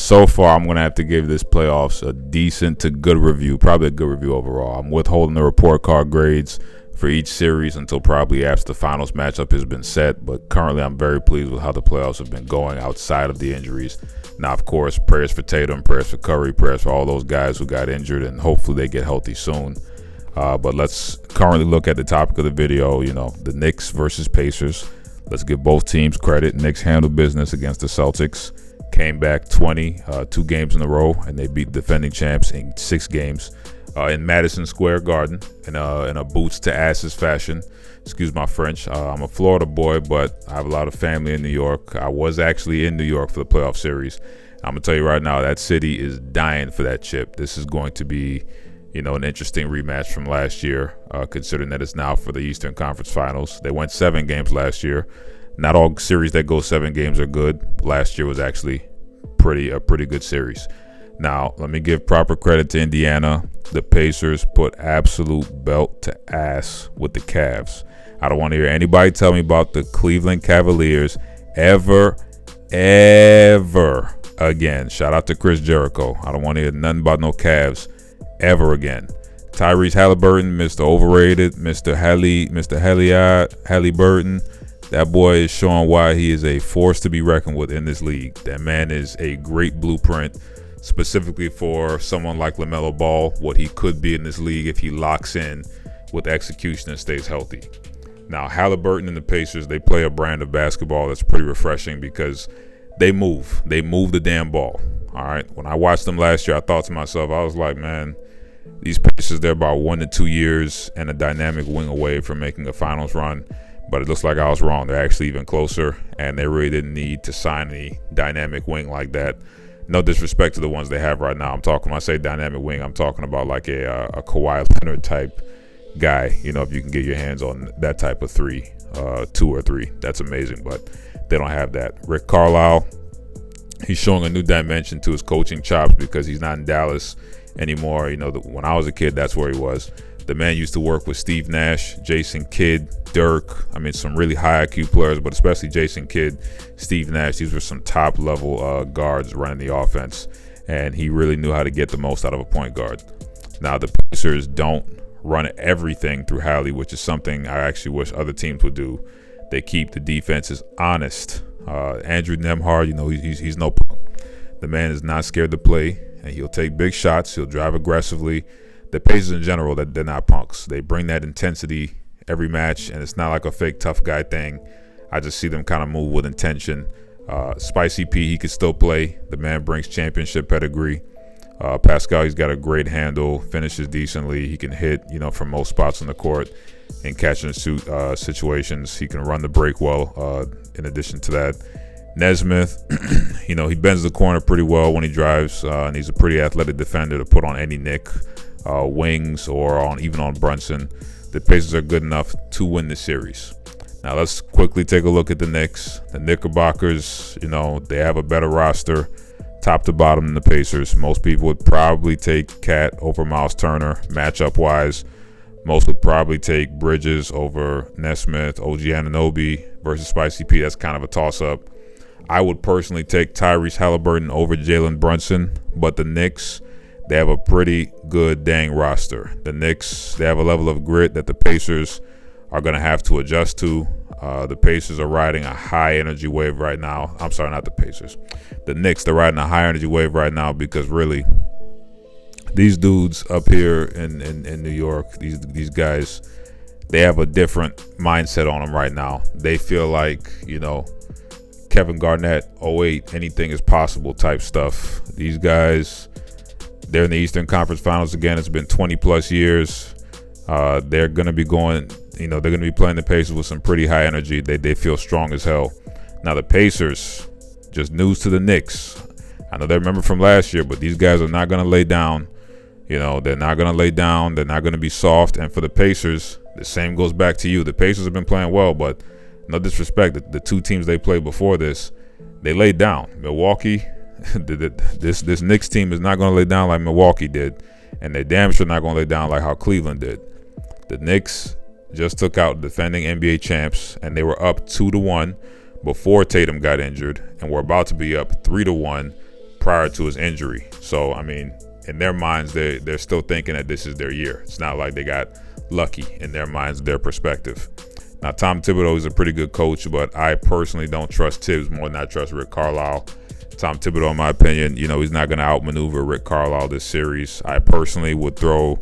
So far, I'm going to have to give this playoffs a decent to good review, probably a good review overall. I'm withholding the report card grades for each series until probably after the finals matchup has been set, but currently I'm very pleased with how the playoffs have been going outside of the injuries. Now, of course, prayers for Tatum, prayers for Curry, prayers for all those guys who got injured, and hopefully they get healthy soon. But let's currently look at the topic of the video, the Knicks versus Pacers. Let's give both teams credit. Knicks handled business against the Celtics, came back 2 games in a row, and they beat defending champs in 6 games in Madison Square Garden in a boots to asses fashion. Excuse my French. I'm a Florida boy, but I have a lot of family in New York. I was actually in New York for the playoff series. I'm going to tell you right now, that city is dying for that chip. This is going to be, an interesting rematch from last year, considering that it's now for the Eastern Conference Finals. They went 7 games last year. Not all series that go 7 games are good. Last year was actually a pretty good series. Now, let me give proper credit to Indiana. The Pacers put absolute belt to ass with the Cavs. I don't want to hear anybody tell me about the Cleveland Cavaliers ever again. Shout out to Chris Jericho. I don't want to hear nothing about no Cavs ever again. Tyrese Halliburton, Mr. Overrated, Mr. Halliburton. That boy is showing why he is a force to be reckoned with in this league. That man is a great blueprint, specifically for someone like LaMelo Ball, what he could be in this league if he locks in with execution and stays healthy. Now, Halliburton and the Pacers, they play a brand of basketball that's pretty refreshing because they move. They move the damn ball. All right. When I watched them last year, I thought to myself, I was like, man, these Pacers, they're about 1 to 2 years and a dynamic wing away from making a finals run. But it looks like I was wrong. They're actually even closer, and they really didn't need to sign a dynamic wing like that. No disrespect to the ones they have right now. When I say dynamic wing, I'm talking about like a Kawhi Leonard type guy. If you can get your hands on that type of 2 or 3, that's amazing. But they don't have that. Rick Carlisle, he's showing a new dimension to his coaching chops because he's not in Dallas anymore. When I was a kid, that's where he was. The man used to work with Steve Nash, Jason Kidd, Dirk. Some really high IQ players, but especially Jason Kidd, Steve Nash. These were some top level guards running the offense, and he really knew how to get the most out of a point guard. Now, the Pacers don't run everything through Hallie, which is something I actually wish other teams would do. They keep the defenses honest. Andrew Nembhard, he's no punk. The man is not scared to play, and he'll take big shots. He'll drive aggressively. The Pacers in general, they're not punks. They bring that intensity every match, and it's not like a fake tough guy thing. I just see them kind of move with intention. Spicy P, he could still play. The man brings championship pedigree. Pascal, he's got a great handle, finishes decently. He can hit, from most spots on the court in catch and shoot situations. He can run the break well, in addition to that. Nesmith, he bends the corner pretty well when he drives, and he's a pretty athletic defender to put on any Knick. Wings or even on Brunson. The Pacers are good enough to win this series. Now let's quickly take a look at the Knicks. The Knickerbockers, they have a better roster top to bottom than the Pacers. Most people would probably take Cat over Miles Turner matchup wise. Most would probably take Bridges over Nesmith, OG Anunoby versus Spicy P. That's kind of a toss up. I would personally take Tyrese Halliburton over Jalen Brunson, but the Knicks, they have a pretty good dang roster. The Knicks, they have a level of grit that the Pacers are going to have to adjust to. The Pacers are riding a high energy wave right now. I'm sorry, not the Pacers. The Knicks, they're riding a high energy wave right now because really, these dudes up here in New York, these guys, they have a different mindset on them right now. They feel like, Kevin Garnett, 08, anything is possible type stuff. These guys, they're in the Eastern Conference Finals again. It's been 20 plus years. They're going to be going, they're going to be playing the Pacers with some pretty high energy. They feel strong as hell. Now the Pacers, just news to the Knicks. I know they remember from last year, but these guys are not going to lay down. They're not going to lay down. They're not going to be soft. And for the Pacers, the same goes back to you. The Pacers have been playing well, but no disrespect. The 2 teams they played before this, they laid down. Milwaukee, this Knicks team is not going to lay down like Milwaukee did, and they damn sure not going to lay down like how Cleveland did. The Knicks just took out defending NBA champs, and they were up 2-1 before Tatum got injured, and we're about to be up 3-1 prior to his injury. So, I mean, in their minds, they're still thinking that this is their year. It's not like they got lucky in their minds, their perspective. Now, Tom Thibodeau is a pretty good coach, but I personally don't trust Tibbs more than I trust Rick Carlisle. Tom Thibodeau, in my opinion, he's not going to outmaneuver Rick Carlisle this series. I personally would throw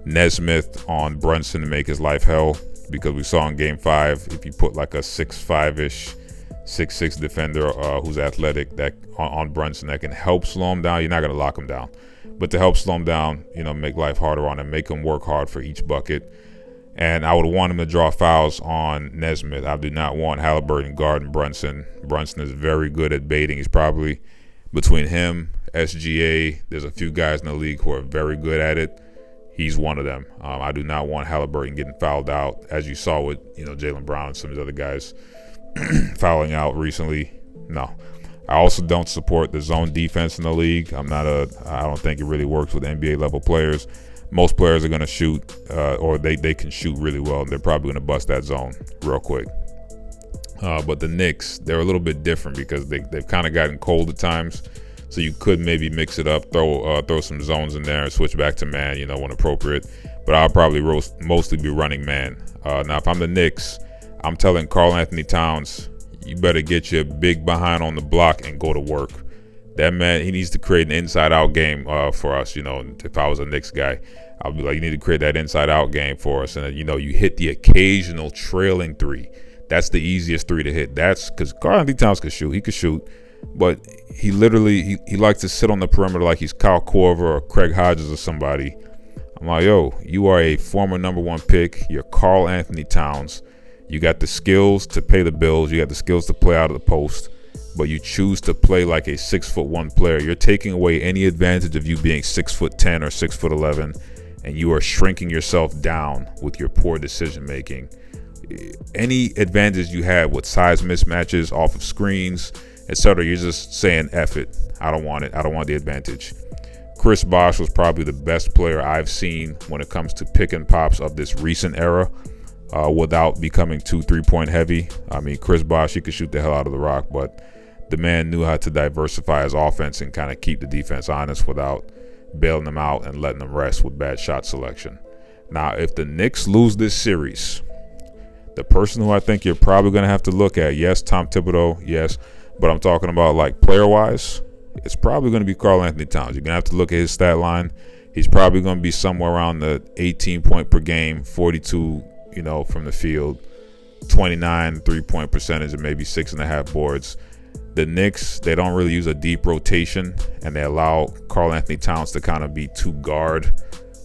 Nesmith on Brunson to make his life hell, because we saw in Game 5, if you put like a 6'5"-ish, 6'6" defender who's athletic that on Brunson that can help slow him down, you're not going to lock him down. But to help slow him down, make life harder on him, make him work hard for each bucket. And I would want him to draw fouls on Nesmith. I do not want Halliburton guarding Brunson. Brunson is very good at baiting. He's probably, between him, SGA, there's a few guys in the league who are very good at it. He's one of them. I do not want Halliburton getting fouled out, as you saw with Jaylen Brown and some of these other guys fouling out recently. No. I also don't support the zone defense in the league. I don't think it really works with NBA level players. Most players are going to shoot, or they can shoot really well, and they're probably going to bust that zone real quick. But the Knicks, they're a little bit different because they've kind of gotten cold at times. So you could maybe mix it up, throw some zones in there and switch back to man, when appropriate. But I'll probably mostly be running man. Now, if I'm the Knicks, I'm telling Karl Anthony Towns, you better get your big behind on the block and go to work. That man, he needs to create an inside-out game for us. If I was a Knicks guy, I'll be like, you need to create that inside-out game for us. And, you hit the occasional trailing three. That's the easiest three to hit. That's because Karl Anthony Towns could shoot. He could shoot. But he literally, he likes to sit on the perimeter like he's Kyle Korver or Craig Hodges or somebody. I'm like, yo, you are a former #1 pick. You're Karl Anthony Towns. You got the skills to pay the bills. You got the skills to play out of the post. But you choose to play like a 6'1" player. You're taking away any advantage of you being 6'10" or 6'11", and you are shrinking yourself down with your poor decision making. Any advantage you had with size mismatches off of screens, etc., you're just saying, F it. I don't want it. I don't want the advantage. Chris Bosh was probably the best player I've seen when it comes to pick and pops of this recent era, without becoming too three-point heavy. I mean, Chris Bosh, he could shoot the hell out of the rock, but the man knew how to diversify his offense and kind of keep the defense honest without bailing them out and letting them rest with bad shot selection. Now, if the Knicks lose this series, the person who I think you're probably going to have to look at, yes, Tom Thibodeau, yes, but I'm talking about like player-wise, it's probably going to be Karl Anthony Towns. You're going to have to look at his stat line. He's probably going to be somewhere around the 18 point per game, 42, from the field, 29 3-point percentage, and maybe 6.5 boards. The Knicks, they don't really use a deep rotation, and they allow Karl Anthony Towns to kind of be two guard.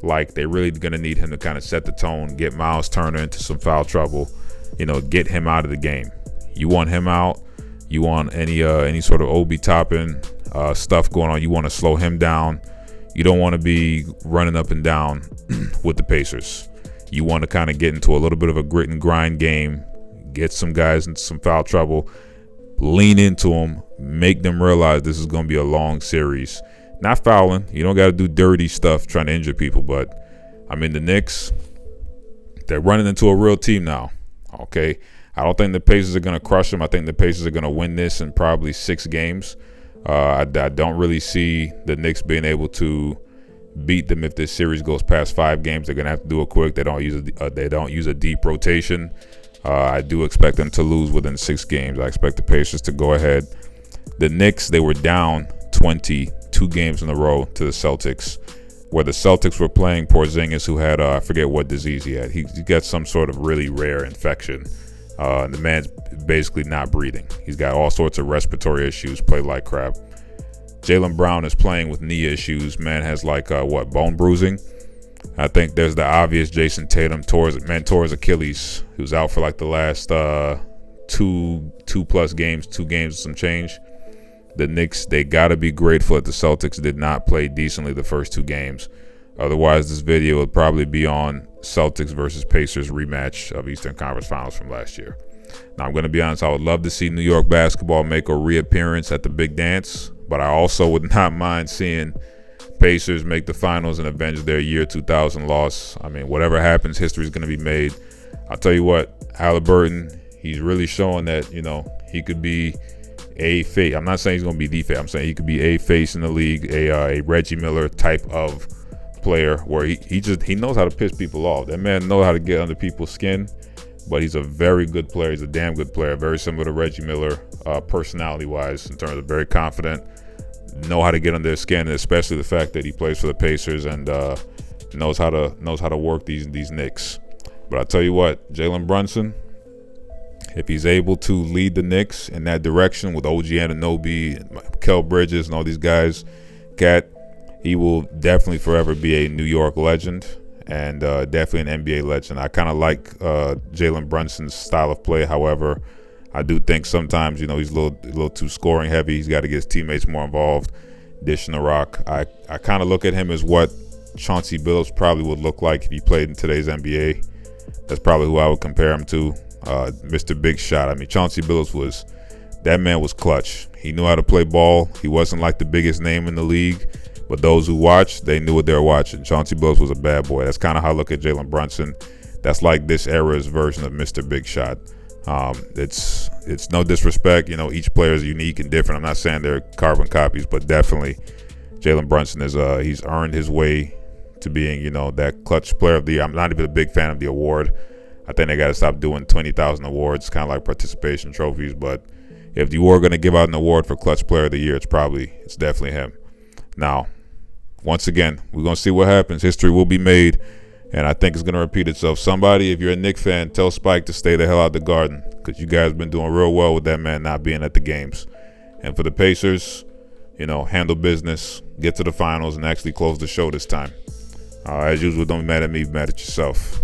Like, they're really going to need him to kind of set the tone, get Miles Turner into some foul trouble, get him out of the game. You want him out. You want any sort of Obi Toppin stuff going on. You want to slow him down. You don't want to be running up and down with the Pacers. You want to kind of get into a little bit of a grit and grind game, get some guys into some foul trouble, lean into them, make them realize this is going to be a long series. Not fouling. You don't got to do dirty stuff trying to injure people. But, I mean, the Knicks, they're running into a real team now. Okay? I don't think the Pacers are going to crush them. I think the Pacers are going to win this in probably 6 games. I don't really see the Knicks being able to beat them if this series goes past 5 games. They're going to have to do it quick. They don't use a deep rotation. I do expect them to lose within 6 games. I expect the Pacers to go ahead. The Knicks, they were down 22 games in a row to the Celtics, where the Celtics were playing Porzingis, who had, I forget what disease he had. He got some sort of really rare infection. The man's basically not breathing. He's got all sorts of respiratory issues, played like crap. Jaylen Brown is playing with knee issues. Man has bone bruising. I think there's the obvious Jason Tatum tore his Achilles, who's out for like the last 2 plus games, 2 games some change. The Knicks, they got to be grateful that the Celtics did not play decently the first 2 games. Otherwise, this video would probably be on Celtics versus Pacers rematch of Eastern Conference Finals from last year. Now, I'm going to be honest, I would love to see New York basketball make a reappearance at the big dance, but I also would not mind seeing Pacers make the finals and avenge their year 2000 loss. I mean, whatever happens, history is going to be made. I'll tell you what, Halliburton, he's really showing that, he could be a face. I'm not saying he's going to be the face. I'm saying he could be a face in the league, a Reggie Miller type of player where he knows how to piss people off. That man knows how to get under people's skin, but he's a very good player. He's a damn good player, very similar to Reggie Miller personality-wise in terms of very confident, know how to get under their skin, and especially the fact that he plays for the Pacers and knows how to work these Knicks. But I'll tell you what, Jalen Brunson, if he's able to lead the Knicks in that direction with OG Anunoby, Mikal Bridges, and all these guys, he will definitely forever be a New York legend and definitely an NBA legend. I kind of like Jalen Brunson's style of play. However, I do think sometimes, he's a little too scoring heavy. He's got to get his teammates more involved, dishing the rock. I kind of look at him as what Chauncey Billups probably would look like if he played in today's NBA. That's probably who I would compare him to. Mr. Big Shot. I mean, Chauncey Billups that man was clutch. He knew how to play ball. He wasn't like the biggest name in the league, but those who watched, they knew what they were watching. Chauncey Billups was a bad boy. That's kind of how I look at Jalen Brunson. That's like this era's version of Mr. Big Shot. It's no disrespect. Each player is unique and different. I'm not saying they're carbon copies, but definitely Jalen Brunson he's earned his way to being, that clutch player of the year. I'm not even a big fan of the award. I think they got to stop doing 20,000 awards, kind of like participation trophies. But if you were going to give out an award for clutch player of the year, it's definitely him. Now, once again, we're going to see what happens. History will be made, and I think it's going to repeat itself. Somebody, if you're a Knicks fan, tell Spike to stay the hell out of the Garden, because you guys have been doing real well with that man not being at the games. And for the Pacers, handle business, get to the finals, and actually close the show this time. As usual, don't be mad at me, be mad at yourself.